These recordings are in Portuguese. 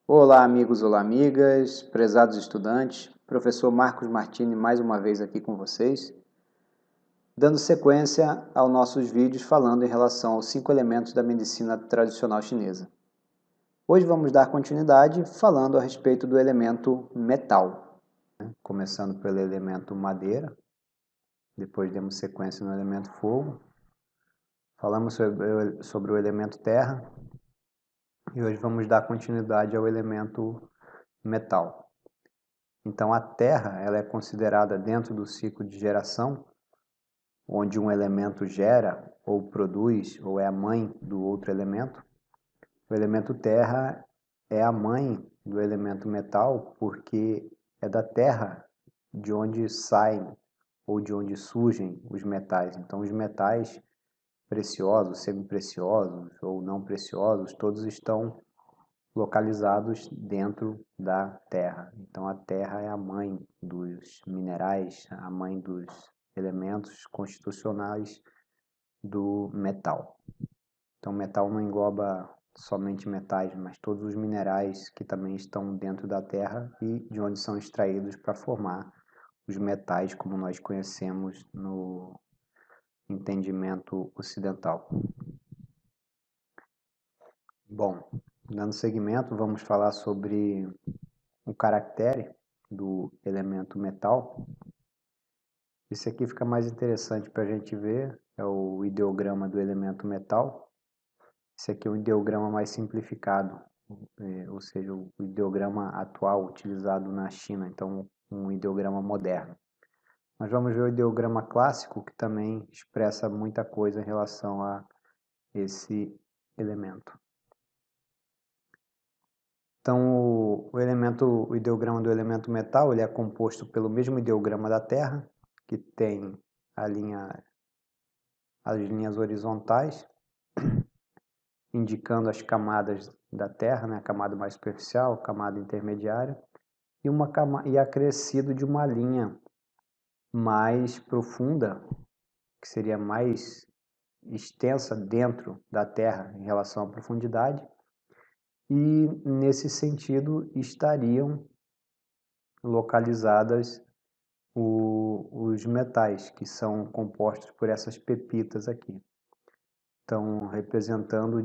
Olá amigos, olá amigas, prezados estudantes, professor Marcos Martini mais uma vez aqui com vocês, dando sequência aos nossos vídeos falando em relação aos 5 elementos da medicina tradicional chinesa. Hoje vamos dar continuidade falando a respeito do elemento metal, começando pelo elemento madeira, depois demos sequência no elemento fogo, falamos sobre o elemento terra, e hoje vamos dar continuidade ao elemento metal. Então a Terra ela é considerada dentro do ciclo de geração, onde um elemento gera ou produz ou é a mãe do outro elemento. O elemento Terra é a mãe do elemento metal porque é da Terra de onde saem ou de onde surgem os metais. Então os metais preciosos, semipreciosos ou não preciosos, todos estão localizados dentro da Terra. Então a Terra é a mãe dos minerais, a mãe dos elementos constitucionais do metal. Então o metal não engloba somente metais, mas todos os minerais que também estão dentro da Terra e de onde são extraídos para formar os metais como nós conhecemos no entendimento ocidental. Bom, dando seguimento, vamos falar sobre o caractere do elemento metal. Esse aqui fica mais interessante para a gente ver, é o ideograma do elemento metal. Esse aqui é um ideograma mais simplificado, ou seja, o ideograma atual utilizado na China, então um ideograma moderno. Nós vamos ver o ideograma clássico, que também expressa muita coisa em relação a esse elemento. Então, o ideograma do elemento metal ele é composto pelo mesmo ideograma da Terra, que tem as linhas horizontais, indicando as camadas da Terra, né? A camada mais superficial, a camada intermediária, e acrescido de uma linha mais profunda, que seria mais extensa dentro da Terra em relação à profundidade, e nesse sentido estariam localizadas os metais, que são compostos por essas pepitas aqui. Então, representando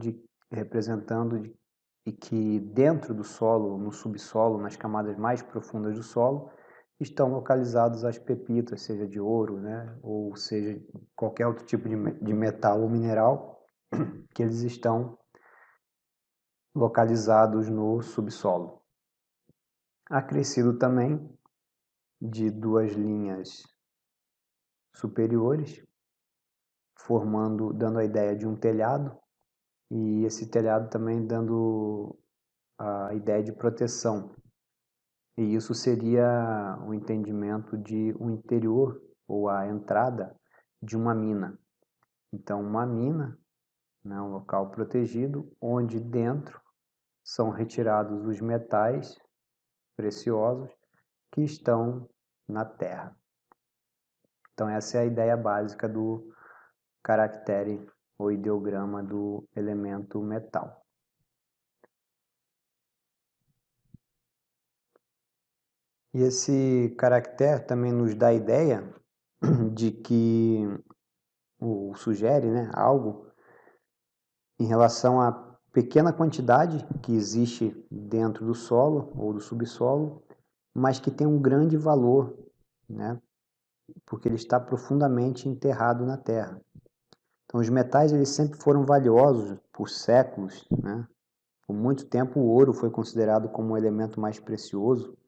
e que dentro do solo, no subsolo, nas camadas mais profundas do solo, estão localizadas as pepitas, seja de ouro, né, ou seja, qualquer outro tipo de metal ou mineral, que eles estão localizados no subsolo. Acrescido também de duas linhas superiores, dando a ideia de um telhado, e esse telhado também dando a ideia de proteção. E isso seria o entendimento de um interior ou a entrada de uma mina. Então, uma mina, né, um local protegido, onde dentro são retirados os metais preciosos que estão na terra. Então, essa é a ideia básica do caractere ou ideograma do elemento metal. E esse caractere também nos dá a ideia de que, ou sugere, né, algo em relação à pequena quantidade que existe dentro do solo ou do subsolo, mas que tem um grande valor, né, porque ele está profundamente enterrado na terra. Então, os metais eles sempre foram valiosos por séculos, né? Por muito tempo o ouro foi considerado como o elemento mais precioso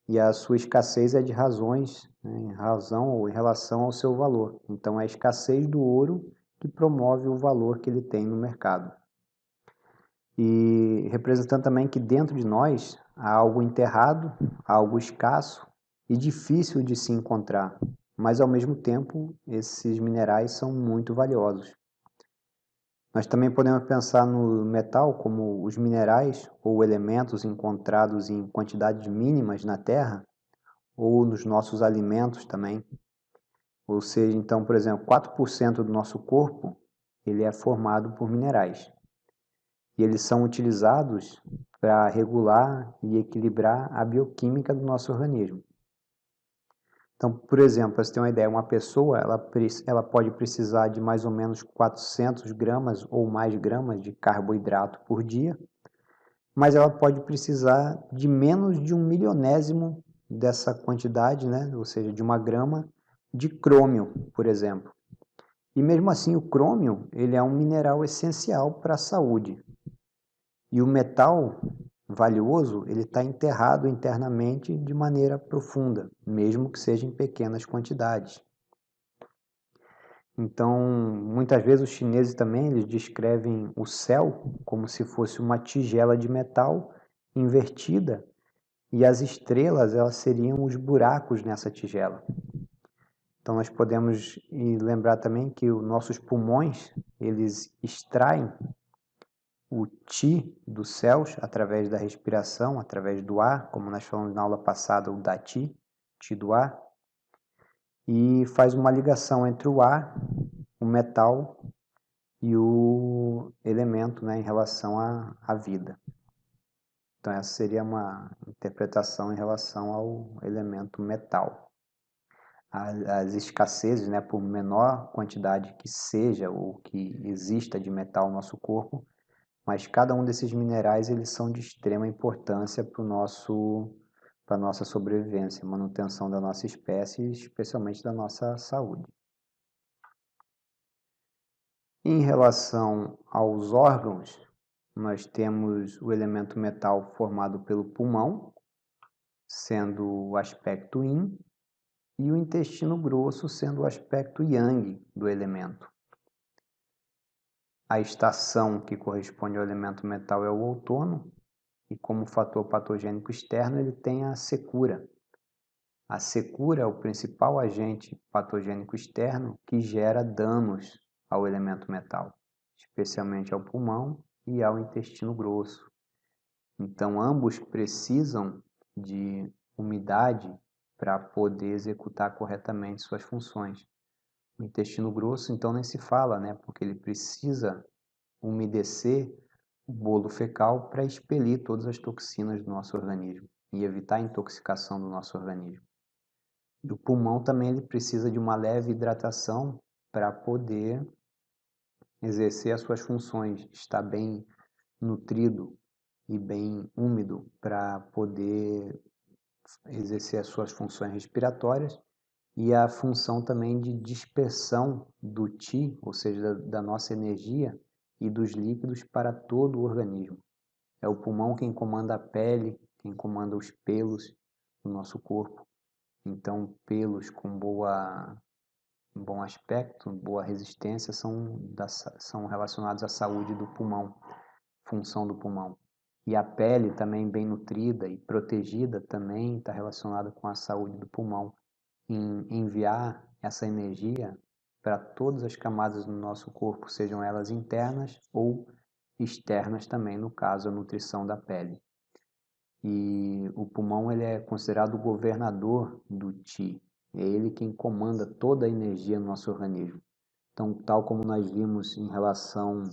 e a sua escassez é de razões, né, em razão ou em relação ao seu valor. Então, é a escassez do ouro que promove o valor que ele tem no mercado. E representando também que dentro de nós há algo enterrado, algo escasso e difícil de se encontrar, mas ao mesmo tempo esses minerais são muito valiosos. Nós também podemos pensar no metal como os minerais ou elementos encontrados em quantidades mínimas na Terra, ou nos nossos alimentos também. Ou seja, então, por exemplo, 4% do nosso corpo ele é formado por minerais. E eles são utilizados para regular e equilibrar a bioquímica do nosso organismo. Então, por exemplo, para você ter uma ideia, uma pessoa ela pode precisar de mais ou menos 400 gramas ou mais gramas de carboidrato por dia, mas ela pode precisar de menos de 1 milionésimo dessa quantidade, né? Ou seja, de 1 grama de crômio, por exemplo. E mesmo assim, o crômio ele é um mineral essencial para a saúde. E o metal valioso ele está enterrado internamente de maneira profunda, mesmo que seja em pequenas quantidades. Então, muitas vezes os chineses também eles descrevem o céu como se fosse uma tigela de metal invertida e as estrelas elas seriam os buracos nessa tigela. Então nós podemos lembrar também que os nossos pulmões eles extraem o Qi dos céus através da respiração, através do ar, como nós falamos na aula passada, o Daqi, Qi do ar, e faz uma ligação entre o ar, o metal e o elemento, né, em relação à vida. Então essa seria uma interpretação em relação ao elemento metal. As escassezes, né, por menor quantidade que seja ou que exista de metal no nosso corpo, mas cada um desses minerais eles são de extrema importância para a nossa sobrevivência, manutenção da nossa espécie e especialmente da nossa saúde. Em relação aos órgãos, nós temos o elemento metal formado pelo pulmão, sendo o aspecto Yin, e o intestino grosso sendo o aspecto Yang do elemento. A estação que corresponde ao elemento metal é o outono, e como fator patogênico externo ele tem a secura. A secura é o principal agente patogênico externo que gera danos ao elemento metal, especialmente ao pulmão e ao intestino grosso. Então ambos precisam de umidade para poder executar corretamente suas funções. O intestino grosso então nem se fala, né? Porque ele precisa umedecer o bolo fecal para expelir todas as toxinas do nosso organismo e evitar a intoxicação do nosso organismo. E o pulmão também ele precisa de uma leve hidratação para poder exercer as suas funções, estar bem nutrido e bem úmido para poder exercer as suas funções respiratórias e a função também de dispersão do Qi, ou seja, da nossa energia e dos líquidos para todo o organismo. É o pulmão quem comanda a pele, quem comanda os pelos do nosso corpo. Então, pelos com bom aspecto, boa resistência são relacionados à saúde do pulmão, função do pulmão. E a pele também bem nutrida e protegida também está relacionada com a saúde do pulmão, em enviar essa energia para todas as camadas do nosso corpo, sejam elas internas ou externas também, no caso a nutrição da pele. E o pulmão ele é considerado o governador do Qi, é ele quem comanda toda a energia no nosso organismo. Então, tal como nós vimos em relação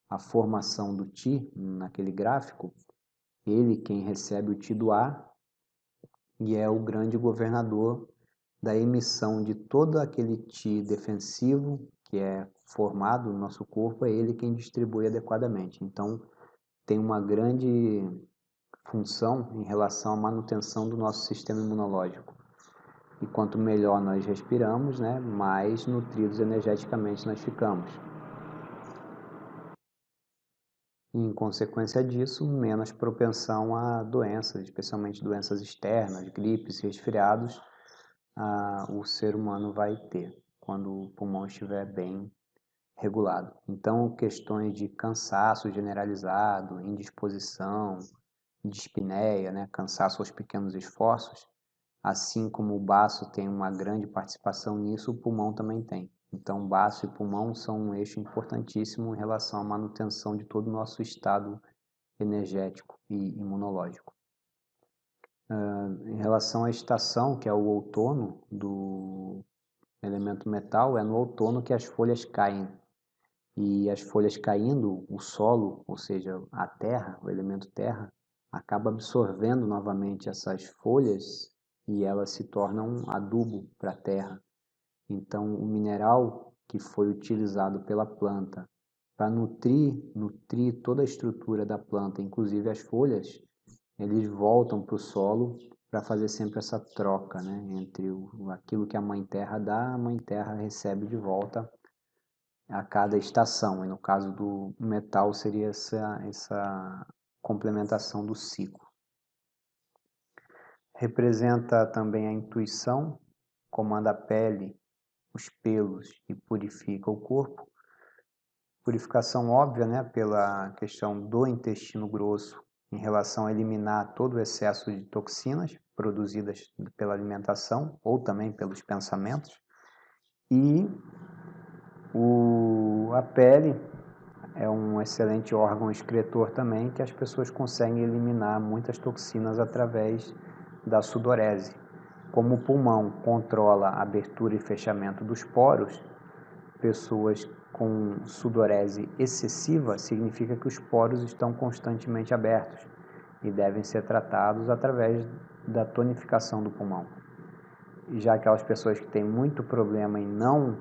à formação do Qi, naquele gráfico, ele quem recebe o Qi do ar e é o grande governador da emissão de todo aquele Qi defensivo que é formado no nosso corpo, é ele quem distribui adequadamente. Então, tem uma grande função em relação à manutenção do nosso sistema imunológico. E quanto melhor nós respiramos, né, mais nutridos energeticamente nós ficamos. E, em consequência disso, menos propensão a doenças, especialmente doenças externas, gripes, resfriados, o ser humano vai ter quando o pulmão estiver bem regulado. Então, questões de cansaço generalizado, indisposição, dispneia, né, cansaço aos pequenos esforços, assim como o baço tem uma grande participação nisso, o pulmão também tem. Então, baço e pulmão são um eixo importantíssimo em relação à manutenção de todo o nosso estado energético e imunológico. Em relação à estação, que é o outono do elemento metal, é no outono que as folhas caem. E as folhas caindo, o solo, ou seja, a terra, o elemento terra, acaba absorvendo novamente essas folhas e elas se tornam adubo para a terra. Então, o mineral que foi utilizado pela planta para nutrir toda a estrutura da planta, inclusive as folhas, eles voltam para o solo para fazer sempre essa troca, né, entre aquilo que a Mãe Terra dá, a Mãe Terra recebe de volta a cada estação. E no caso do metal seria essa complementação do ciclo. Representa também a intuição, comanda a pele, os pelos e purifica o corpo. Purificação óbvia, né, pela questão do intestino grosso em relação a eliminar todo o excesso de toxinas produzidas pela alimentação ou também pelos pensamentos. E a pele é um excelente órgão excretor também, que as pessoas conseguem eliminar muitas toxinas através da sudorese. Como o pulmão controla a abertura e fechamento dos poros, pessoas com sudorese excessiva significa que os poros estão constantemente abertos e devem ser tratados através da tonificação do pulmão. E já aquelas pessoas que têm muito problema em não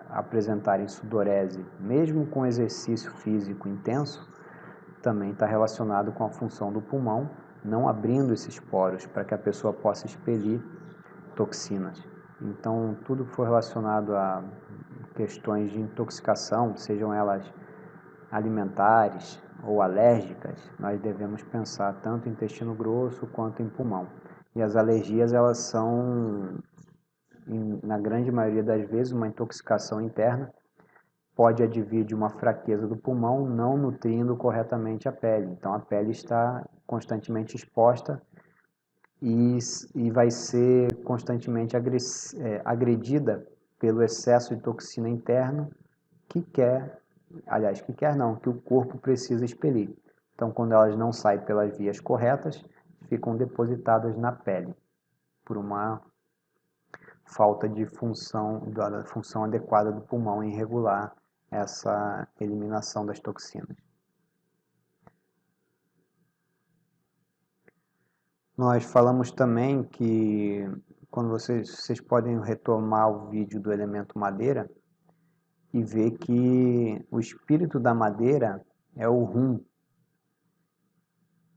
apresentarem sudorese, mesmo com exercício físico intenso, também está relacionado com a função do pulmão, não abrindo esses poros para que a pessoa possa expelir toxinas. Então, tudo que for relacionado a questões de intoxicação, sejam elas alimentares ou alérgicas, nós devemos pensar tanto em intestino grosso quanto em pulmão. E as alergias, elas são, na grande maioria das vezes, uma intoxicação interna, pode advir de uma fraqueza do pulmão, não nutrindo corretamente a pele. Então, a pele está constantemente exposta e vai ser constantemente agredida pelo excesso de toxina interna que o corpo precisa expelir. Então, quando elas não saem pelas vias corretas, ficam depositadas na pele por uma falta de da função adequada do pulmão em regular essa eliminação das toxinas. Nós falamos também que, quando vocês podem retomar o vídeo do elemento madeira e ver que o espírito da madeira é o rum.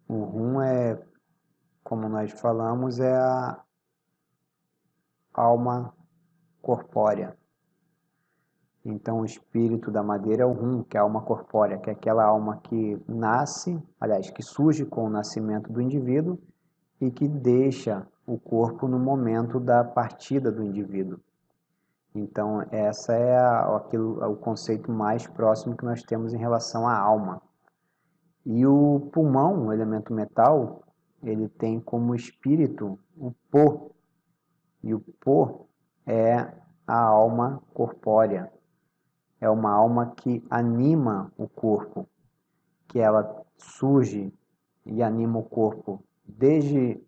O rum é, como nós falamos, é a alma corpórea. Então, o espírito da madeira é o rum, que é a alma corpórea, que é aquela alma que nasce, que surge com o nascimento do indivíduo e que deixa o corpo no momento da partida do indivíduo. Então, essa é o conceito mais próximo que nós temos em relação à alma. E o pulmão, o elemento metal, ele tem como espírito o pô. E o pô é a alma corpórea. É uma alma que anima o corpo, que ela surge e anima o corpo desde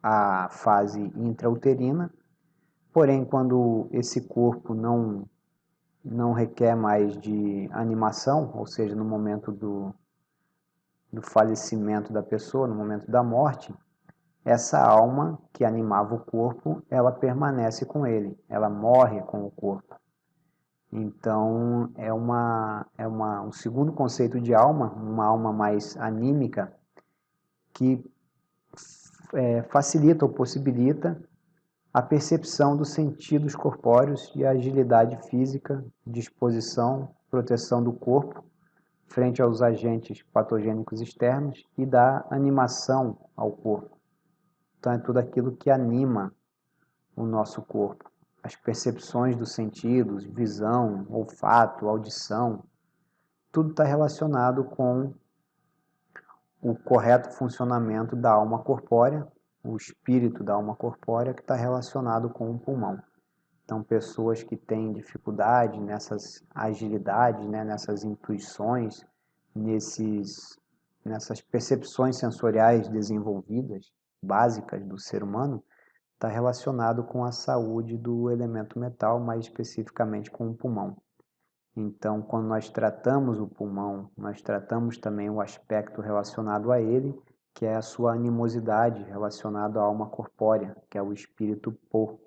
a fase intrauterina, porém, quando esse corpo não requer mais de animação, ou seja, no momento do falecimento da pessoa, no momento da morte, essa alma que animava o corpo, ela permanece com ele, ela morre com o corpo. Então, um segundo conceito de alma, uma alma mais anímica, que facilita ou possibilita a percepção dos sentidos corpóreos e a agilidade física, disposição, proteção do corpo frente aos agentes patogênicos externos e dá animação ao corpo. Então, é tudo aquilo que anima o nosso corpo. As percepções dos sentidos, visão, olfato, audição, tudo está relacionado com o correto funcionamento da alma corpórea, o espírito da alma corpórea, que está relacionado com o pulmão. Então, pessoas que têm dificuldade nessas agilidades, né, nessas intuições, nessas percepções sensoriais desenvolvidas, básicas do ser humano, está relacionado com a saúde do elemento metal, mais especificamente com o pulmão. Então, quando nós tratamos o pulmão, nós tratamos também o aspecto relacionado a ele, que é a sua animosidade relacionada à alma corpórea, que é o espírito Po,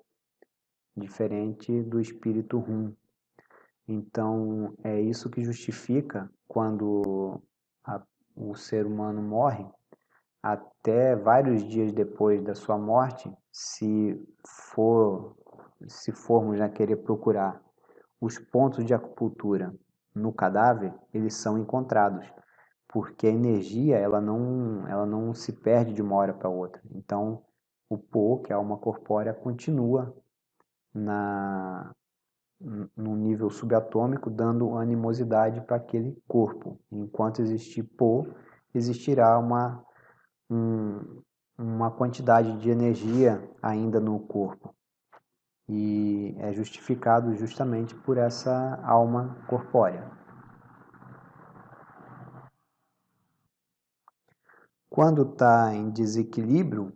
diferente do espírito Hum. Então, é isso que justifica quando o ser humano morre, até vários dias depois da sua morte, se formos querer procurar os pontos de acupuntura no cadáver, eles são encontrados, porque a energia ela não se perde de uma hora para outra. Então, o Po, que é a alma corpórea, continua na, no nível subatômico, dando animosidade para aquele corpo. Enquanto existir Po, existirá uma quantidade de energia ainda no corpo. E é justificado justamente por essa alma corpórea. Quando está em desequilíbrio,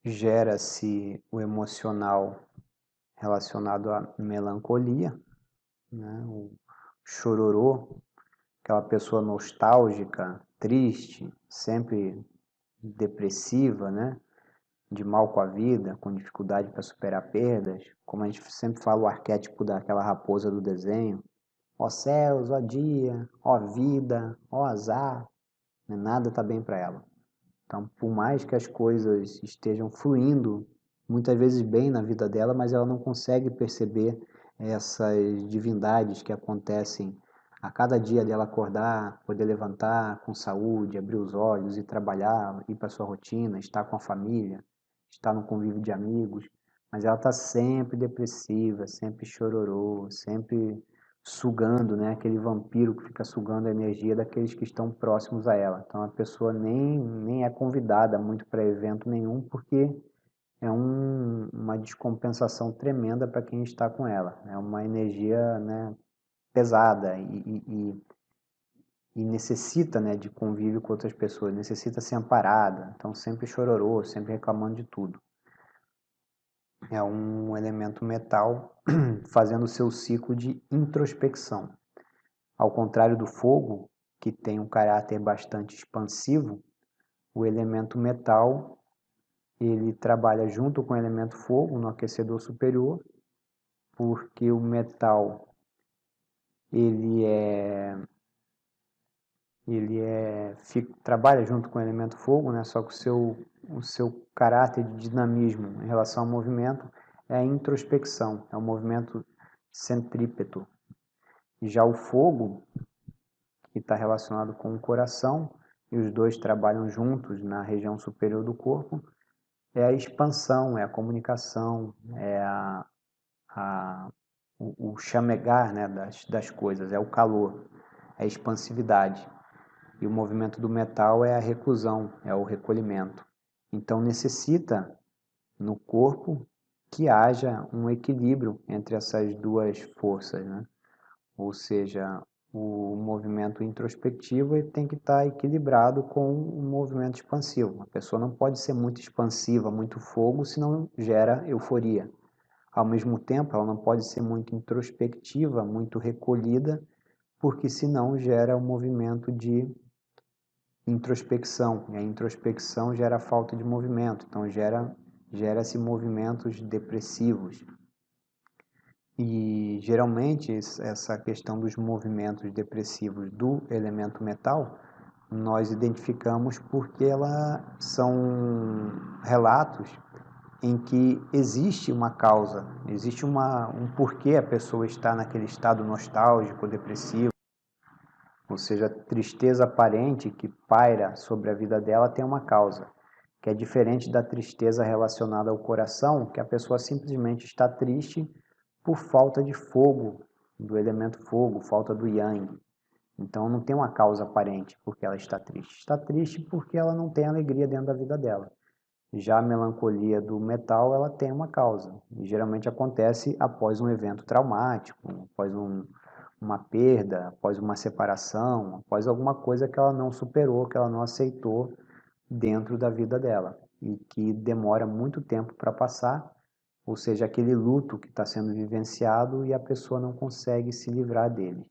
gera-se o emocional relacionado à melancolia, né? O chororô, aquela pessoa nostálgica, triste, sempre depressiva, né? De mal com a vida, com dificuldade para superar perdas, como a gente sempre fala, o arquétipo daquela raposa do desenho: ó céus, ó dia, ó vida, ó azar, nada está bem para ela. Então, por mais que as coisas estejam fluindo, muitas vezes bem na vida dela, mas ela não consegue perceber essas divindades que acontecem a cada dia dela acordar, poder levantar com saúde, abrir os olhos e trabalhar, ir para sua rotina, estar com a família, estar no convívio de amigos, mas ela está sempre depressiva, sempre chororô, sempre sugando, né? Aquele vampiro que fica sugando a energia daqueles que estão próximos a ela. Então a pessoa nem é convidada muito para evento nenhum, porque é uma descompensação tremenda para quem está com ela. É uma energia, né, pesada e necessita, né, de convívio com outras pessoas, necessita ser amparada. Então sempre chororô, sempre reclamando de tudo. É um elemento metal fazendo o seu ciclo de introspecção. Ao contrário do fogo, que tem um caráter bastante expansivo, o elemento metal ele trabalha junto com o elemento fogo no aquecedor superior, porque o metal ele é trabalha junto com o elemento fogo, né? Só que o seu caráter de dinamismo em relação ao movimento é a introspecção, é o movimento centrípeto. Já o fogo, que está relacionado com o coração, e os dois trabalham juntos na região superior do corpo, é a expansão, é a comunicação, é o chamegar, né, das coisas, é o calor, é a expansividade. E o movimento do metal é a reclusão, é o recolhimento. Então necessita no corpo que haja um equilíbrio entre essas duas forças, né? Ou seja, o movimento introspectivo ele tem que estar equilibrado com o movimento expansivo. A pessoa não pode ser muito expansiva, muito fogo, senão gera euforia. Ao mesmo tempo, ela não pode ser muito introspectiva, muito recolhida, porque senão gera um movimento de introspecção. E a introspecção gera falta de movimento, então gera-se movimentos depressivos. E geralmente essa questão dos movimentos depressivos do elemento metal nós identificamos porque são relatos em que existe uma causa, existe um porquê a pessoa está naquele estado nostálgico, depressivo, ou seja, a tristeza aparente que paira sobre a vida dela tem uma causa, que é diferente da tristeza relacionada ao coração, que a pessoa simplesmente está triste por falta de fogo, do elemento fogo, falta do yang. Então não tem uma causa aparente porque ela está triste. Está triste porque ela não tem alegria dentro da vida dela. Já a melancolia do metal, ela tem uma causa. E geralmente acontece após um evento traumático, após uma perda, após uma separação, após alguma coisa que ela não superou, que ela não aceitou dentro da vida dela. e que demora muito tempo para passar, ou seja, aquele luto que está sendo vivenciado e a pessoa não consegue se livrar dele.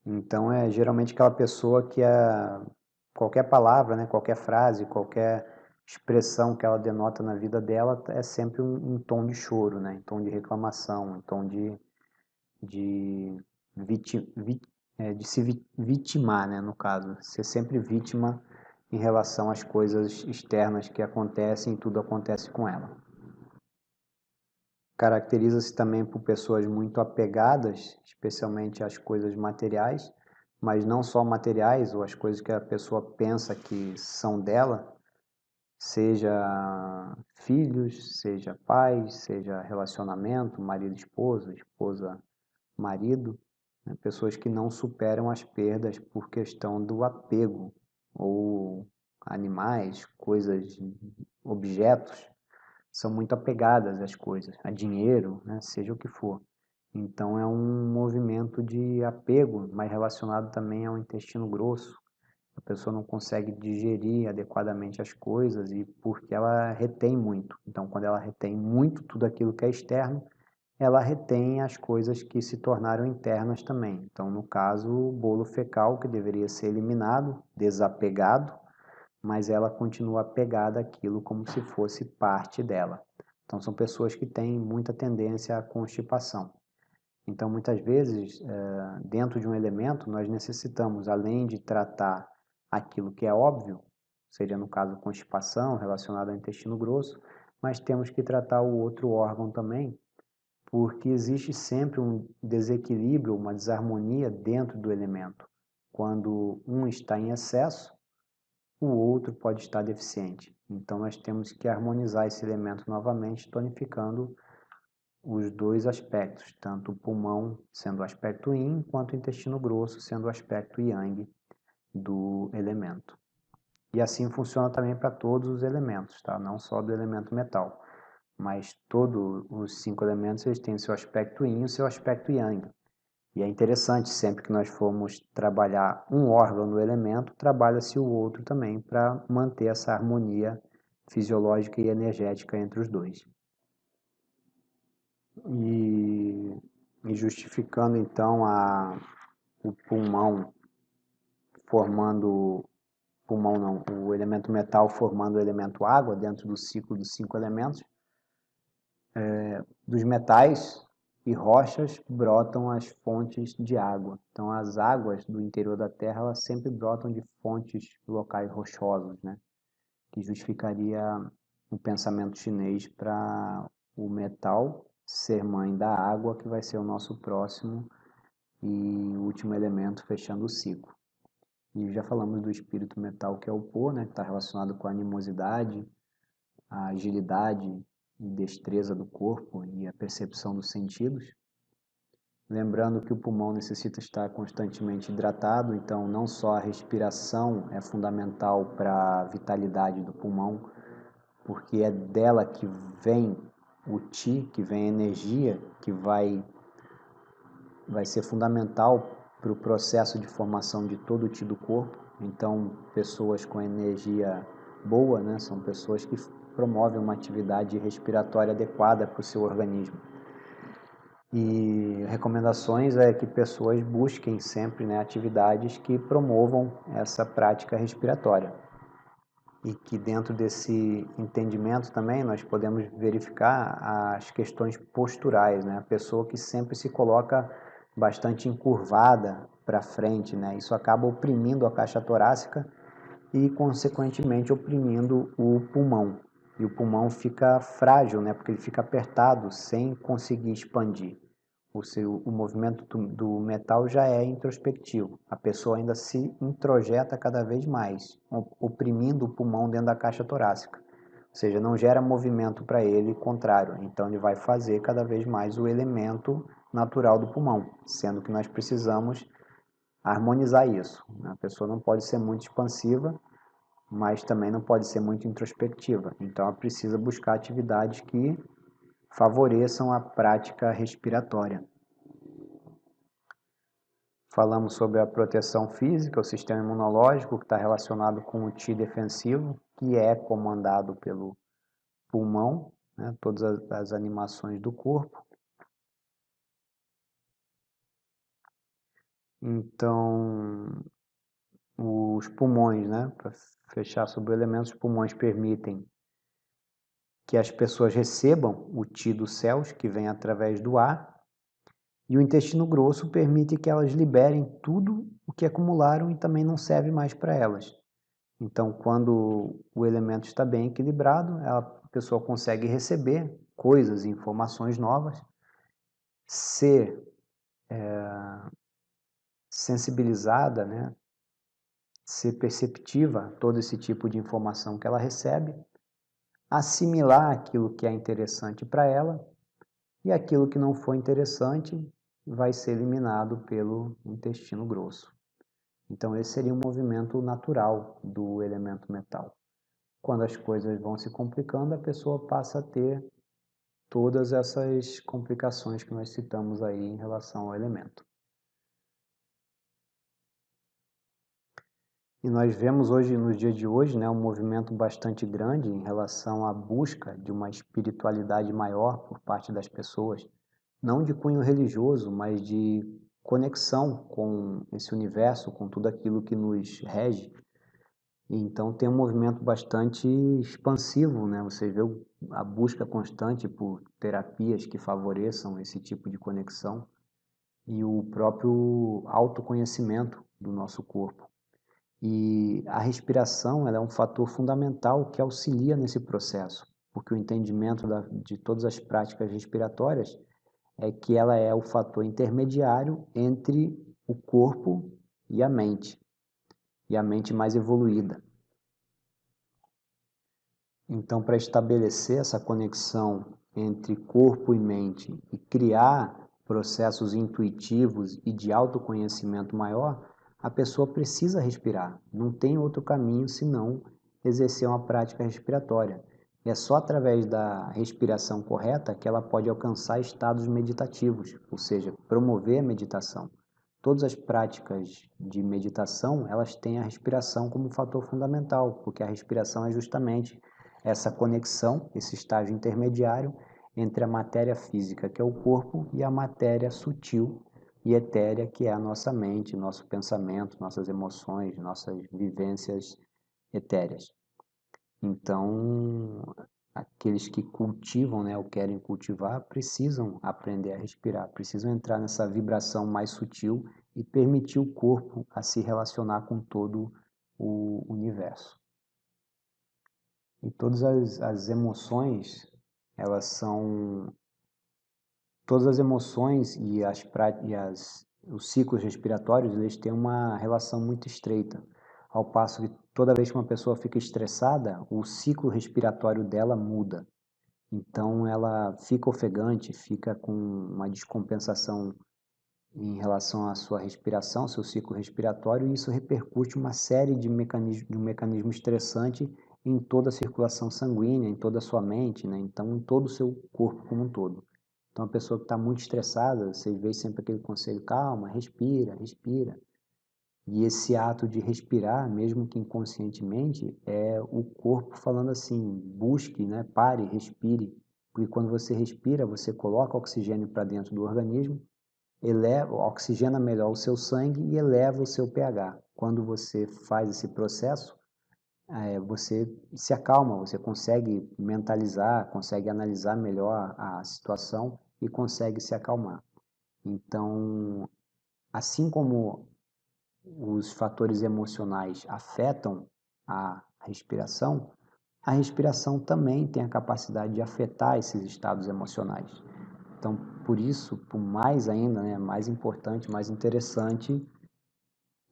Então é geralmente aquela pessoa que qualquer palavra, né, qualquer frase, qualquer expressão que ela denota na vida dela é sempre um tom de choro, né, em tom de reclamação, em tom de, de se vitimar, né, no caso, ser sempre vítima em relação às coisas externas que acontecem e tudo acontece com ela. Caracteriza-se também por pessoas muito apegadas, especialmente às coisas materiais, mas não só materiais ou as coisas que a pessoa pensa que são dela, seja filhos, seja pais, seja relacionamento, marido, esposa, marido, né? Pessoas que não superam as perdas por questão do apego, ou animais, coisas, objetos, são muito apegadas às coisas, a dinheiro, né, seja o que for. Então é um movimento de apego, mas relacionado também ao intestino grosso. A pessoa não consegue digerir adequadamente as coisas e porque ela retém muito. Então, quando ela retém muito tudo aquilo que é externo, ela retém as coisas que se tornaram internas também. Então, no caso, o bolo fecal, que deveria ser eliminado, desapegado, mas ela continua apegada àquilo como se fosse parte dela. Então, são pessoas que têm muita tendência à constipação. Então, muitas vezes, dentro de um elemento, nós necessitamos, além de tratar aquilo que é óbvio, seria no caso constipação relacionada ao intestino grosso, mas temos que tratar o outro órgão também, porque existe sempre um desequilíbrio, uma desarmonia dentro do elemento. Quando um está em excesso, o outro pode estar deficiente. Então nós temos que harmonizar esse elemento novamente, tonificando os dois aspectos, tanto o pulmão sendo o aspecto yin, quanto o intestino grosso sendo o aspecto yang do elemento. E assim funciona também para todos os elementos, tá? Não só do elemento metal, mas todos os 5 elementos eles têm o seu aspecto yin e o seu aspecto yang. E é interessante, sempre que nós formos trabalhar um órgão do elemento, trabalha-se o outro também para manter essa harmonia fisiológica e energética entre os dois. E justificando então o pulmão formando, pulmão não, o elemento metal formando o elemento água dentro do ciclo dos 5 elementos, dos metais e rochas brotam as fontes de água. Então, as águas do interior da Terra elas sempre brotam de fontes locais rochosos, né? Que justificaria o pensamento chinês para o metal ser mãe da água, que vai ser o nosso próximo e último elemento fechando o ciclo. E já falamos do espírito metal, que é o Po, né? Que está relacionado com a animosidade, a agilidade e destreza do corpo e a percepção dos sentidos. Lembrando que o pulmão necessita estar constantemente hidratado, então não só a respiração é fundamental para a vitalidade do pulmão, porque é dela que vem o Qi, que vem a energia, que vai ser fundamental para o processo de formação de todo o Qi do corpo. Então, pessoas com energia boa, né, são pessoas que promovem uma atividade respiratória adequada para o seu organismo. E recomendações é que pessoas busquem sempre, né, atividades que promovam essa prática respiratória. E que dentro desse entendimento também nós podemos verificar as questões posturais, né? A pessoa que sempre se coloca bastante encurvada para frente, né? Isso acaba oprimindo a caixa torácica e, consequentemente, oprimindo o pulmão. E o pulmão fica frágil, né? Porque ele fica apertado, sem conseguir expandir. O movimento do metal já é introspectivo. A pessoa ainda se introjeta cada vez mais, oprimindo o pulmão dentro da caixa torácica. Ou seja, não gera movimento para ele, contrário. Então ele vai fazer cada vez mais o elemento natural do pulmão, sendo que nós precisamos harmonizar isso. A pessoa não pode ser muito expansiva, mas também não pode ser muito introspectiva. Então ela precisa buscar atividades que favoreçam a prática respiratória. Falamos sobre a proteção física, o sistema imunológico, que está relacionado com o T defensivo, que é comandado pelo pulmão, né, todas as animações do corpo. Então, os pulmões, né, para fechar sobre o elemento, os pulmões permitem que as pessoas recebam o T dos céus, que vem através do ar, e o intestino grosso permite que elas liberem tudo o que acumularam e também não serve mais para elas. Então, quando o elemento está bem equilibrado, a pessoa consegue receber coisas, informações novas, ser sensibilizada, né? Ser perceptiva a todo esse tipo de informação que ela recebe, assimilar aquilo que é interessante para ela e aquilo que não for interessante vai ser eliminado pelo intestino grosso. Então, esse seria um movimento natural do elemento metal. Quando as coisas vão se complicando, a pessoa passa a ter todas essas complicações que nós citamos aí em relação ao elemento. E nós vemos hoje, nos dias de hoje, né, um movimento bastante grande em relação à busca de uma espiritualidade maior por parte das pessoas, não de cunho religioso, mas de conexão com esse universo, com tudo aquilo que nos rege. E então tem um movimento bastante expansivo, né? Você vê a busca constante por terapias que favoreçam esse tipo de conexão e o próprio autoconhecimento do nosso corpo. E a respiração ela é um fator fundamental que auxilia nesse processo, porque o entendimento de todas as práticas respiratórias é que ela é o fator intermediário entre o corpo e a mente mais evoluída. Então, para estabelecer essa conexão entre corpo e mente e criar processos intuitivos e de autoconhecimento maior, a pessoa precisa respirar. Não tem outro caminho senão exercer uma prática respiratória. É só através da respiração correta que ela pode alcançar estados meditativos, ou seja, promover a meditação. Todas as práticas de meditação, elas têm a respiração como fator fundamental, porque a respiração é justamente essa conexão, esse estágio intermediário entre a matéria física, que é o corpo, e a matéria sutil e etérea, que é a nossa mente, nosso pensamento, nossas emoções, nossas vivências etéreas. Então, aqueles que cultivam, né, ou querem cultivar, precisam aprender a respirar, precisam entrar nessa vibração mais sutil e permitir o corpo a se relacionar com todo o universo. E todas as emoções, elas são... Todas as emoções e os ciclos respiratórios, eles têm uma relação muito estreita. Ao passo que toda vez que uma pessoa fica estressada, o ciclo respiratório dela muda. Então ela fica ofegante, fica com uma descompensação em relação à sua respiração, seu ciclo respiratório, e isso repercute uma série de um mecanismo estressante em toda a circulação sanguínea, em toda a sua mente, né? Então em todo o seu corpo como um todo. Então a pessoa que está muito estressada, você vê sempre aquele conselho, calma, respira, respira. E esse ato de respirar, mesmo que inconscientemente, é o corpo falando assim, busque, né? Pare, respire. Porque quando você respira, você coloca oxigênio para dentro do organismo, oxigena melhor o seu sangue e eleva o seu pH. Quando você faz esse processo, você se acalma, você consegue mentalizar, consegue analisar melhor a situação e consegue se acalmar. Então, assim como os fatores emocionais afetam a respiração também tem a capacidade de afetar esses estados emocionais. Então, por isso, por mais ainda, né, mais importante, mais interessante,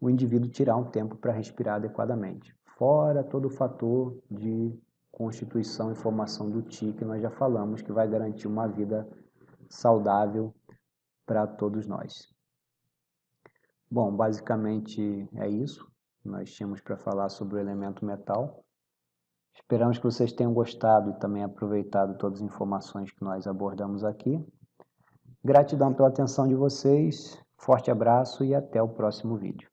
o indivíduo tirar um tempo para respirar adequadamente. Fora todo o fator de constituição e formação do Ti, que nós já falamos, que vai garantir uma vida saudável para todos nós. Bom, basicamente é isso. Nós tínhamos para falar sobre o elemento metal. Esperamos que vocês tenham gostado e também aproveitado todas as informações que nós abordamos aqui. Gratidão pela atenção de vocês. Forte abraço e até o próximo vídeo.